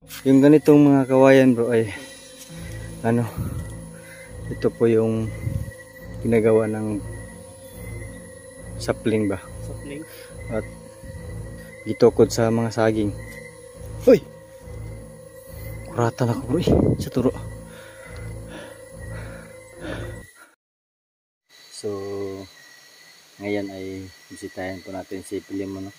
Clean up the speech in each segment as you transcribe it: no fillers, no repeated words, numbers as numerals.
Yung ganitong mga kawayan bro ay ano, ito po yung ginagawa ng sapling ba? Sapling? At gitukod sa mga saging. Hoy! Kuratan ako bro sa turo. So, ngayon ay bisitahin po natin si Pilimon, no?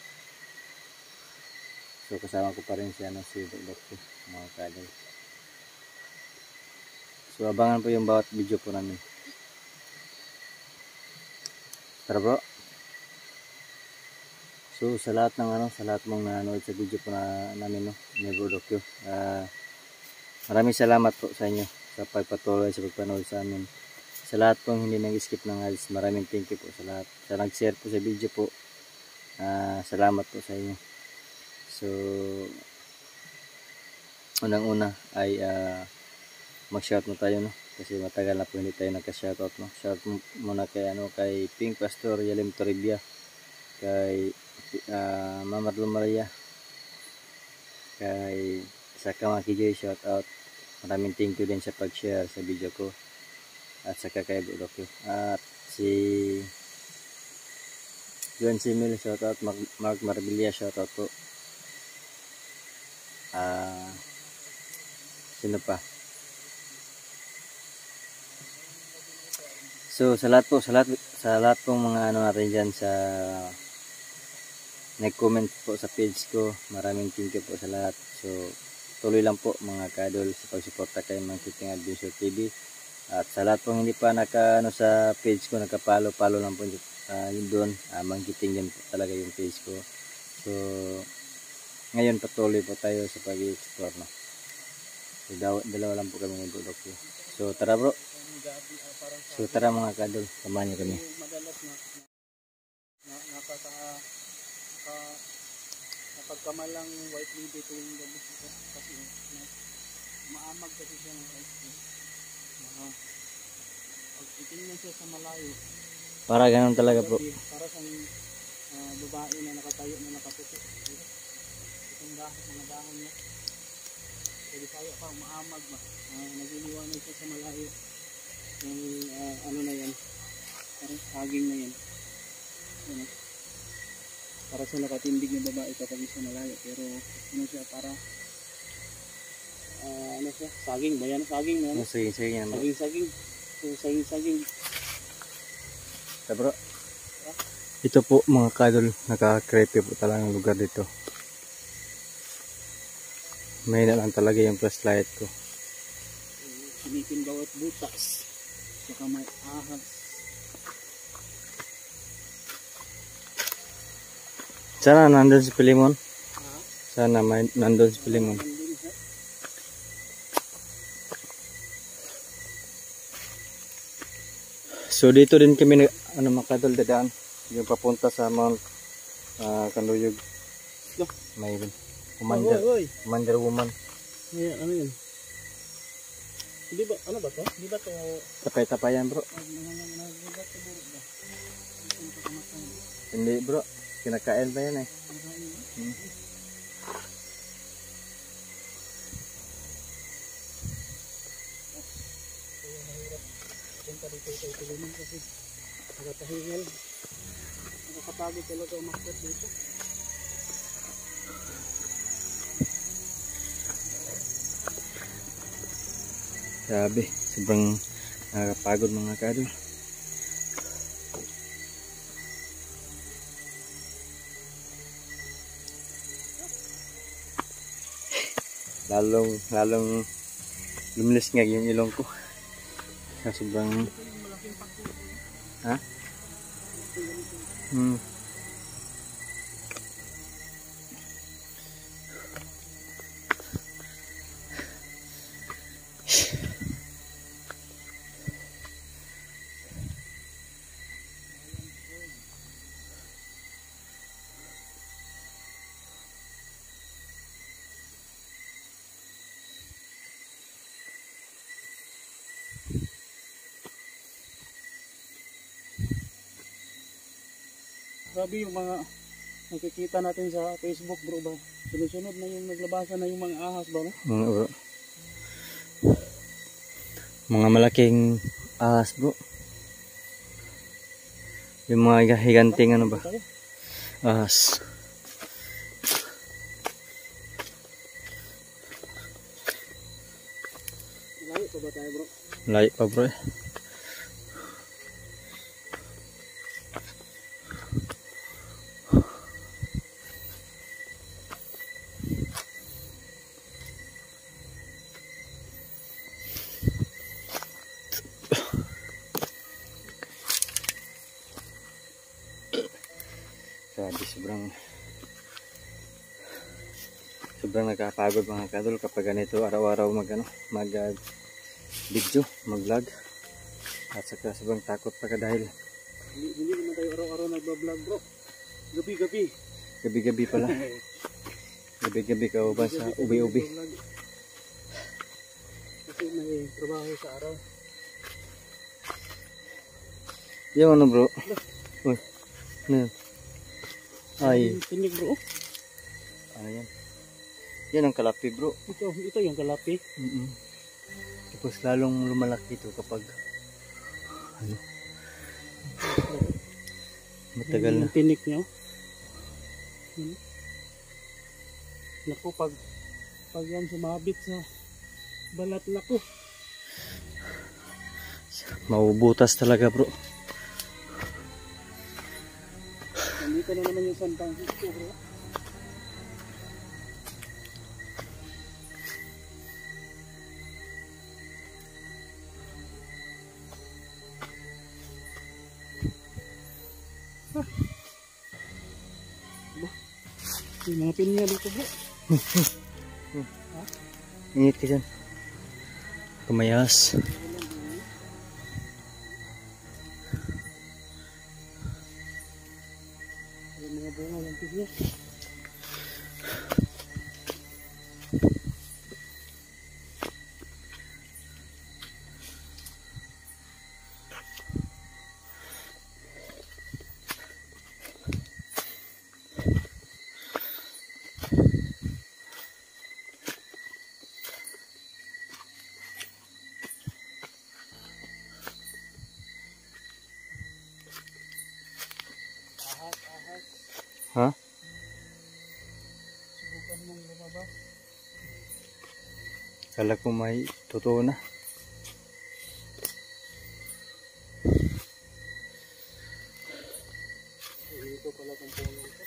So, kasama ko pa rin si Dr. mga kadal. So, abangan po yung bawat video po namin. Tara bro. So, sa lahat ng sa lahat mong nanood sa video po namin, no, ni Bro Dokyo. Maraming salamat po sa inyo sa pagpatuloy sa pagpanood sa amin. Sa lahat pong hindi nag-skip ng ads, maraming thank you po sa lahat. Sa nag-share po sa video po, salamat po sa inyo. So, unang-una ay mag-shout mo tayo, no? Kasi matagal na po hindi tayo nagka-shoutout, no? Shout muna kay Pink Pastor Yalim Toribia, kay Mama Maria, kay Saka Makijay, shoutout. Maraming thank you din sa pag-share sa video ko. At saka kay Bro Dokyo. At si Juan Simil, shoutout. Mark Marbilla, shoutout po. Sino pa? So sa lahat pong mga natin dyan sa nag-comment po sa page ko, maraming thank you po sa lahat. So tuloy lang po mga kadol sa pagsuporta kay Mangkiting Adventure TV. At sa lahat pong hindi pa sa page ko, nakapalo lang po yun doon. Mangkiting din po talaga yung page ko. So ngayon patuloy po tayo sa pag-i-explore, no? So dalawa lang po kami ng Bro Dokyo. So tara bro. So tara mga kadol, samahan niyo kami. Madalas napagkamalang white lady ito yung gabi kasi maamag kasi siya ng white lady. Pag titingnan siya sa malayo, Para ganun talaga po. para sa babae na nakatayo na nakaputi. Itong mga dahon niya. Pwede tayo pa maamag ba. Nagliliwanag siya sa malayo. Yung ano na yan. Parang saging na yan. Ano? Para sa nakatindig ng babae kapag isa malayo. Pero ano siya para ano siya? Saging ba yan? Saging na yan? Saging yan bro. Saging. So saging. So bro. Ito po mga kadol, naka-creepy po talaga ang lugar dito. May na lang talaga yung flashlight ko. Sinikin bawat butas. Saka may ahas. Sana nandun si Pilimon. Sana nandun si Pilimon. So dito din kami makadol dadaan. Yung papunta sa Mount Kanluyog. May Commander Woman. Yeah, ano yun? Hindi ba, ano ba to? Hindi ba to? Tapay-tapayan bro. Hindi bro. Kinakain ba yan eh? Punta dito kay Pilimon kasi nakatahingal. Nakakapagod talaga umakyat dito. Grabe, sobrang nakakapagod mga kadol. Lalong lumilis nga yung ilong ko. Sobrang ha? Grabe yung mga nakikita natin sa Facebook bro ba. Sunod-sunod na yung naglabasan na yung mga ahas ba no? Bro. Mga malaking ahas bro. Yung mga higanting ano ba? Ahas. Layo pa ba tayo bro? Layo pa bro. Grabe, sobrang nakakapagod mga kadol kapag ganito araw-araw mag video, mag-vlog. At saka sobrang takot pa ka dahil Hindi naman tayo araw-araw nagba-vlog bro. Gabi-gabi. gabi-gabi pala. Gabi-gabi ka ba sa ubi-ubi. Kasi may trabaho sa araw. Yung ano bro? Uy, ano yan? Ay, Tinig bro. ano yan? Yan ang kalapi bro. Ito yung kalapi. Tapos lalong lumalaki ito kapag ano, matagal na. Yung tinik nyo. Naku, pag yan sumabit sa balat nako. Maubutas talaga bro. Nandito na naman yung santang hito bro. Yung mga pinya dito bro. Ingat ka dyan. Kamayas. Yung mga bunga ng pinya. Ahas. Ha? Subukan mong lumabas. Kala ko may totoo na. Ito pala kung puno ito.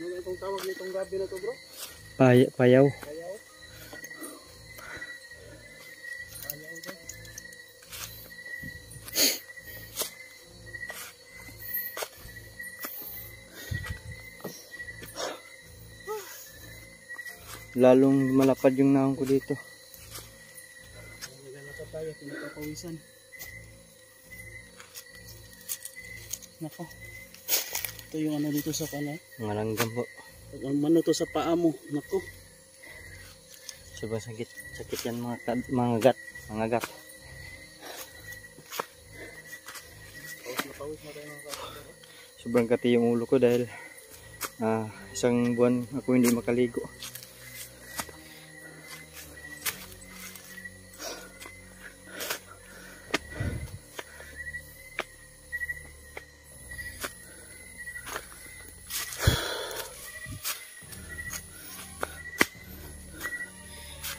Ano itong tawag nitong gabi na to bro? Payaw. Payaw? Payaw daw. Lalong malapad yung naong ko dito. Naglalakad tayo, pinagpapawisan. Nako. Ito yung ano dito sa kana. Mga langgam po. Ano to sa paa mo. Nako. Sobrang sakit. Sakit yan mga gat. Pawis na tayo mga kapatid. Sobrang kati yung ulo ko dahil isang buwan ako hindi makaligo.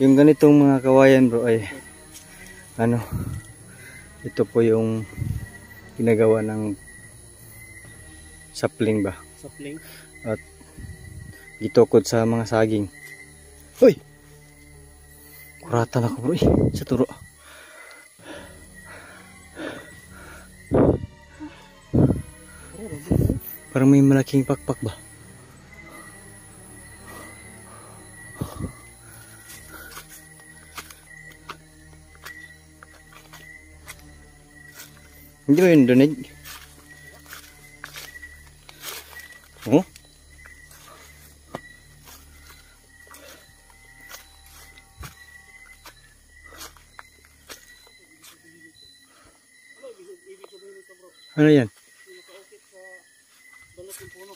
Yung ganitong mga kawayan bro ay ano, ito po yung ginagawa ng sapling ba Sapling. at gitukod sa mga saging. Uy! Kuratan ako bro sa turo. Parang may malaking pakpak ba? Hindi ba yun donig? Ano yan? Yung nakaukit sa balat ng puno.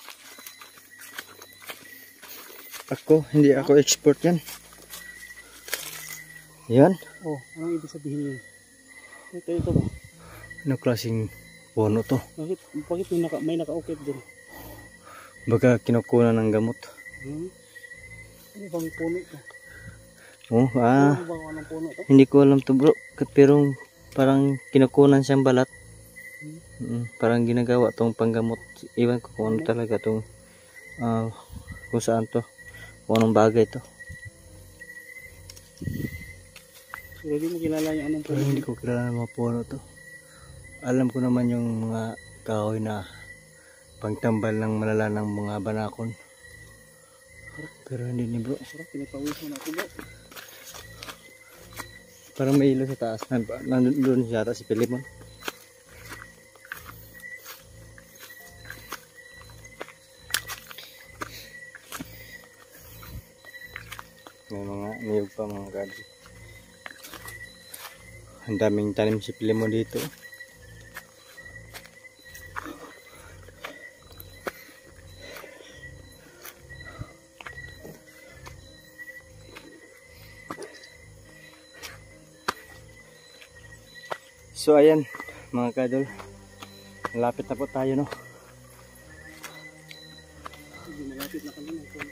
Hindi ako expert yan. Yan. Oh, anong ibig sabihin yun? Ito ba? Ano klaseng puno to? Bakit may nakaukit din? Baka kinukunan ng gamot. Ano bang puno ito? Oh, Ano bang anong puno ito? hindi ko alam to bro. Pero parang kinukunan siyang balat. Parang ginagawa tong panggamot. Iwan ko kung ano talaga tong kung saan to. Kung anong bagay to. So, hindi mo kilala yung anong puno? Pero hindi ko kilala ng mga puno to. Alam ko naman yung mga kahoy na pangtambal ng malala ng mga banakon. Pero hindi ni bro. Sarap, pinapawis mo na ito bro. Parang may ilo sa taas. Nandun siya si Pilimon. May mga niyog pa mga gabi. Ang daming tanim si Pilimon dito. So ayan mga kadol, malapit na po tayo no. Malapit na kami ng puno.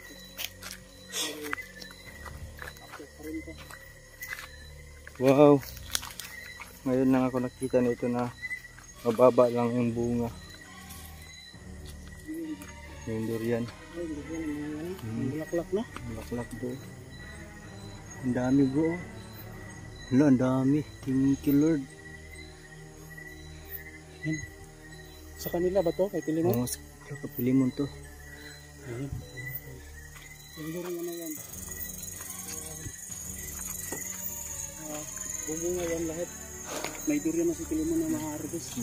Akit pa rin ito. Wow, ngayon lang ako nakita nito na mababa lang yung bunga. Yung durian. Ay, ang bulaklak na. Bulaklak bro. Ang dami bro. Wala, ang dami. Thank you Lord. Sa kanila ba to? Kay Pilimon? Oo, sa Pilimon to. Ayan. Yung durian na yan. Bubunga yan lahat. May durian na si Pilimon na maharvest.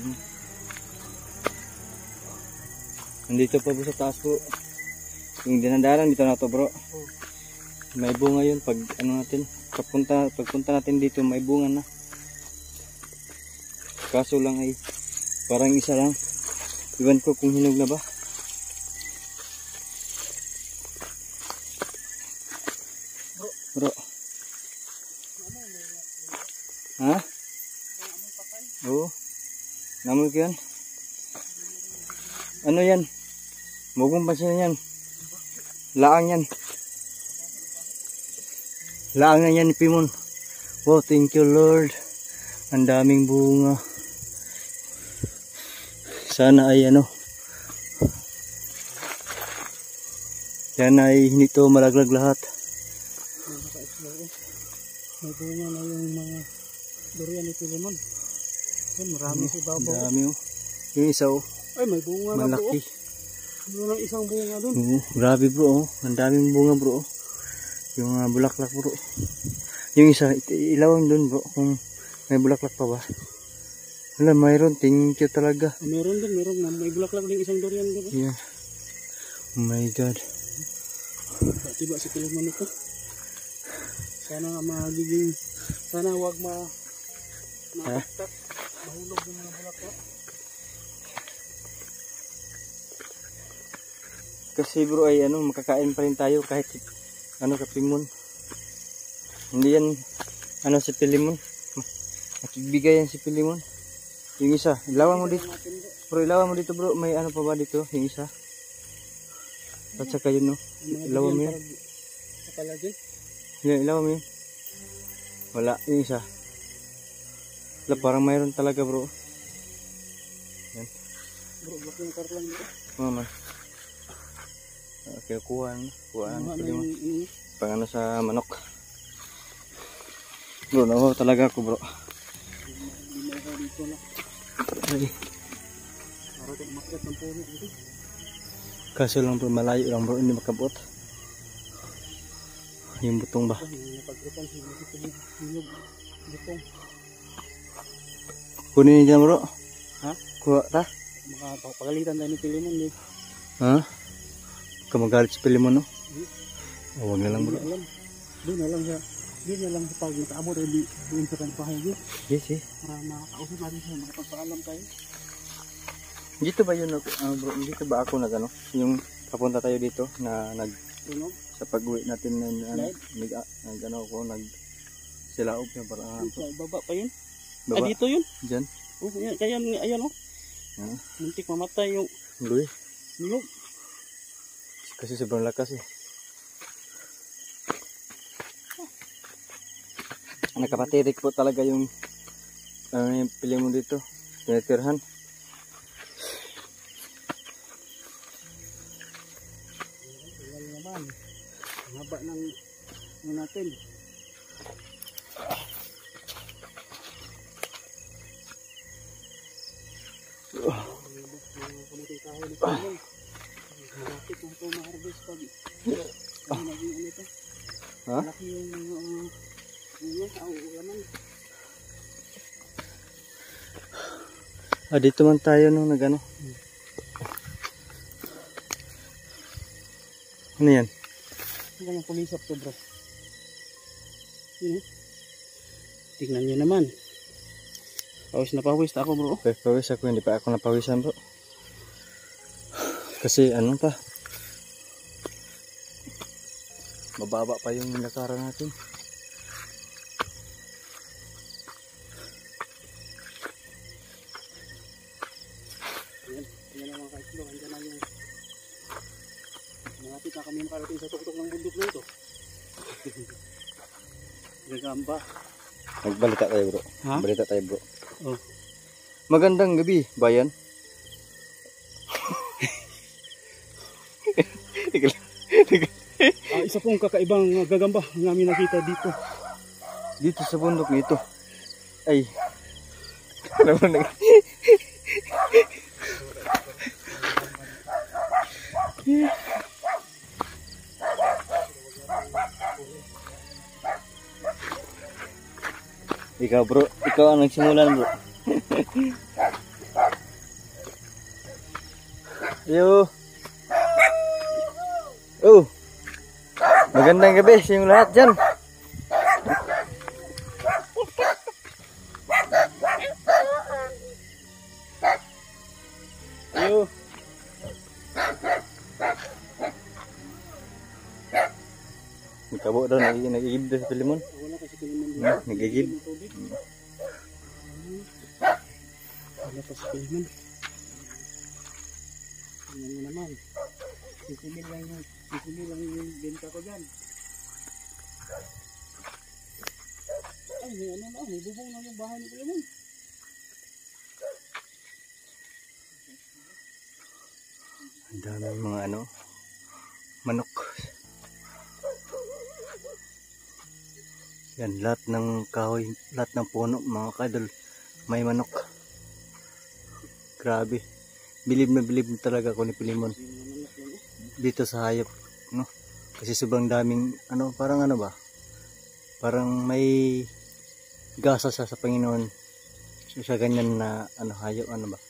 Nandito pa bro sa taas po. Yung dinadaran dito na to bro. May bunga yun pag ano natin. Pagpunta natin dito may bunga na. Kaso lang ay parang isa lang. Iwan ko kung hinog na ba. Bro. Ha? Oo. Namoy ko yan. Ano yan? Huwag mong pansin yan. Laang yan. Laang yan ni Pimon. Wow, thank you Lord. Ang daming bunga. Sana ay ano. Sana ay hindi to malaglag lahat. May bunga na yung mga durian ni Pilimon. Ay, marami si Babaw. Ang dami oh. Yung isa oh. Ay, may bunga na bro. Malaki. Mayroon ng isang bunga dun. Oo, grabe bro oh. Ang daming bunga bro oh. Yung bulaklak bro. Yung isa, ilawang dun bro. Kung may bulaklak pa ba. Wala, mayroon. Thank you talaga. Meron din, meron na. May bulaklak din isang durian dun. Yeah. Oh my God. Tiba si Pilimon ito. Sana nga magiging, sana huwag nakaktak. Mahulog yung mga bulaklak. Kasi bro ay ano, makakain pa rin tayo kahit ano ka Pilimon. Hindi yan ano si Pilimon. Nakibigay yan si Pilimon. Yung isa, ilawan mo dito. Bro, ilawan mo dito bro. May ano pa ba dito? Yung isa. At saka yun no. Ilawan mo yun. Nakalagay. Yan, ilawan mo yun. Wala, yung isa. Wala, parang mayroon talaga bro. Yan. Bro, laki ng karlang dito. Mama. Okay, kuha na. Kuha na. Pang ano sa manok. Bro, nawaw talaga ako bro. Dito na. Ay. Para ito umakyat ng puno dito. Kaso lang bro, malayo lang bro, hindi makabot. Yung butong ba? Napagripan si Hilog. Butong. Kunin niyo dyan bro. Ha? Kuha ta. Makapagalitan tayo ni Pilimon eh. Ha? Kamagalit si Pilimon no? Oh, wag na lang bro. Doon na lang siya. Doon na lang pag nakaabot ay doon sa kanipahay. Yes eh. Para makakausap natin siya, makapagpaalam tayo. Dito ba yun, bro? Dito ba ako nag ano? Yung papunta tayo dito na Tunog? sa pag-uwi natin na Slide? silaog na parang Sa baba pa yun? baba. Dito yun? Diyan. Oh, yan, kaya ayan oh. Ah. Muntik mamatay yung Luwi. niyog. Kasi sobrang lakas eh. Nakapatirik po talaga yung pili mo dito. Tinitirhan. Wala naman. Ang haba ng natin. Kamuting kahoy na kahoy. Malapit na ito ma-harvest pag naging ano ito. Ha? Malaki yung ulaman. Dito man tayo nung nagano. Ano yan? Ang kanyang kulisap to bro. Yun eh. Tignan nyo naman. Pawis na pawis ako bro. Okay, pawis ako. Hindi pa ako napawisan bro. Kasi ano pa. Mababa pa yung lakaran natin. Yan ang mga kaislo. Andiyan na yung malapit na kami makarating sa tuktok ng bundok na ito. Gagamba. Magbalita tayo bro. Ha? Balita tayo bro. Oh. Magandang gabi, bayan. Isa pong kakaibang gagamba ang aming nakita dito. Dito sa bundok nito. Ay. Ano ba nag... Ikaw bro, ikaw ang nagsimulan bro. Yo. Oh. Magandang gabi sa inyong lahat dyan. Yo. Ikabo daw, nagigib daw sa Pilimon. Wala kasi kiliman dito. Nagigib. Wala pa sa kiliman. Tingnan mo naman. Sisimil lang yung benta ko dyan. Ay, may ano na, may bubong na yung bahay ni kiliman. Ang daming mga ano, manok. Yan, lahat ng kahoy, lahat ng puno, mga kadol, may manok. Grabe. Bilib na talaga ako ni Pilimon. Dito sa hayop, no? Kasi sobrang daming, ano, parang ano ba? Parang may gasa sa Panginoon. So, sa ganyan na, ano, hayop, ano ba?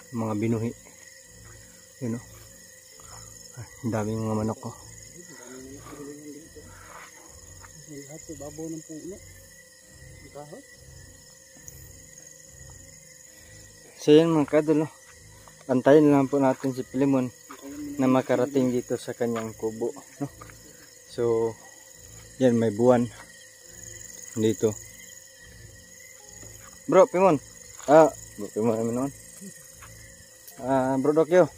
Mga binuhi. Yun, no? Ang daming mga manok ko. Lahat sa babaw ng puno. Ang kahoy. So yan mga kadol, no? Antayin lang po natin si Pilimon na makarating dito sa kanyang kubo, no? So yan, may buwan dito. Bro Pimon, Bro Pimon naman naman. Bro Dokyo,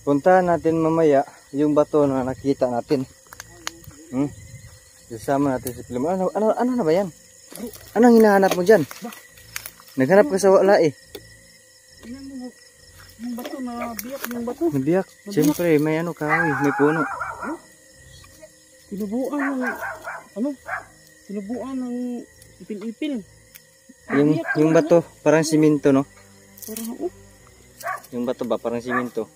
puntahan natin mamaya yung bato na nakita natin. Isama natin si Pilimon. Ano na ba yan? Anong hinahanap mo dyan? Naghanap ka sa wala eh. Tingnan mo yung bato na biyak yung bato. Nabiyak. Siyempre may ano kahoy, may puno. Tinubuan ng ipil-ipil. Yung bato parang simento, no? Parang Yung bato ba parang simento?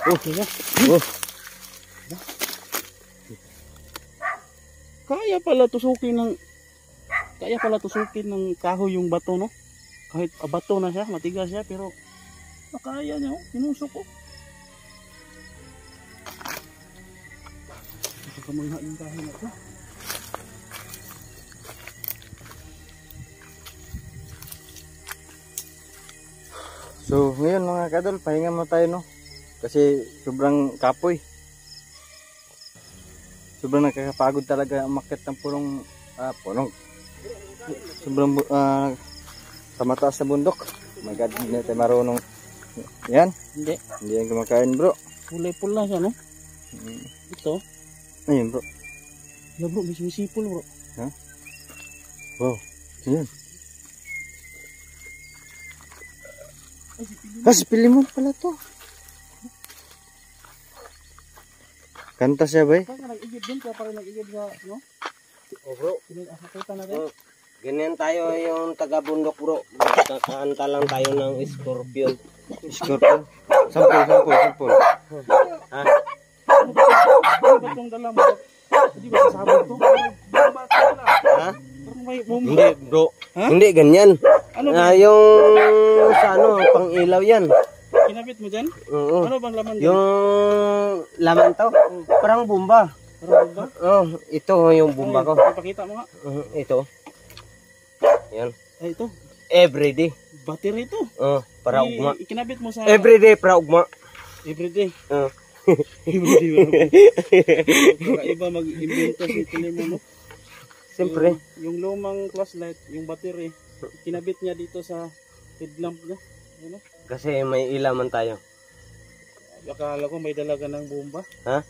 kaya. Oh. Kaya pala tusukin ng kahoy yung bato, no? Kahit bato na siya, matigas siya, pero kaya niya, tinusok ko. Kakamangha yung kahoy na ito. So ngayon mga kadol, pahinga mo tayo no. Kasi sobrang kapoy. Sobrang nakakapagod talaga umakyat ng punong. Sobrang sa mataas na bundok. Oh my God, hindi na tayo marunong. Yan. Hindi. Hindi yan kumakain bro. Pulay-pula siya, no? Ito. Ayun bro. Yeah, bro, may sumisipol, bro. Ha? Wow. Yan. Si Pilimon pala to. Kanta siya ba eh? Kaya nag-igib din, kaya parang nag-igib sa, no? Bro, Pinag-asakita na rin. ganyan tayo yung taga-bundok bro. Kakanta lang tayo ng Scorpion. Scorpion. Sampol. Ha? Ano ba itong dala mo? Hindi ba sasabot to? Ha? Parang may bomba. Hindi bro. Ha? Hindi ganyan. Ano ba? Yung sa ano, pang ilaw yan. Kinabit mo dyan? Oo. Ano bang laman dyan? Yung laman to, parang bomba. Parang bomba? Oh, ito yung bomba ko. Ipakita mo nga. Ito. Yan. Ay, ito. Everyday. Battery ito. Para ugma. Ikinabit mo sa... Everyday para ugma. Everyday. Oh. Everyday ba? Iba mag-invento si Pilimon, no? Siyempre. Yung lumang flashlight, yung battery, kinabit niya dito sa headlamp niya. Ano? Kasi may ilaman tayo. Akala ko may dala ka ng bomba. Ha?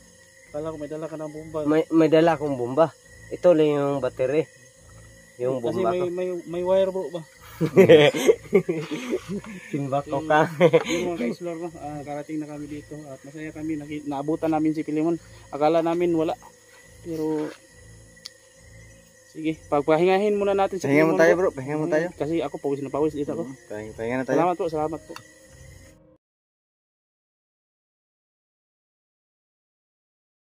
Akala ko may dala ka ng bomba. May dala akong bomba. Ito lang yung battery. Yung Kasi bomba ko. may wire bro ba? Timbako ka. Yung mga ka-explore no, karating na kami dito at masaya kami. Naabutan namin si Pilimon. Akala namin wala. Pero sige, pagpahingahin muna natin si Pahinga mo Pilimon. tayo bro, pahinga mo tayo. Kasi ako pawis na pawis dito ako. Pahinga na tayo. Salamat po.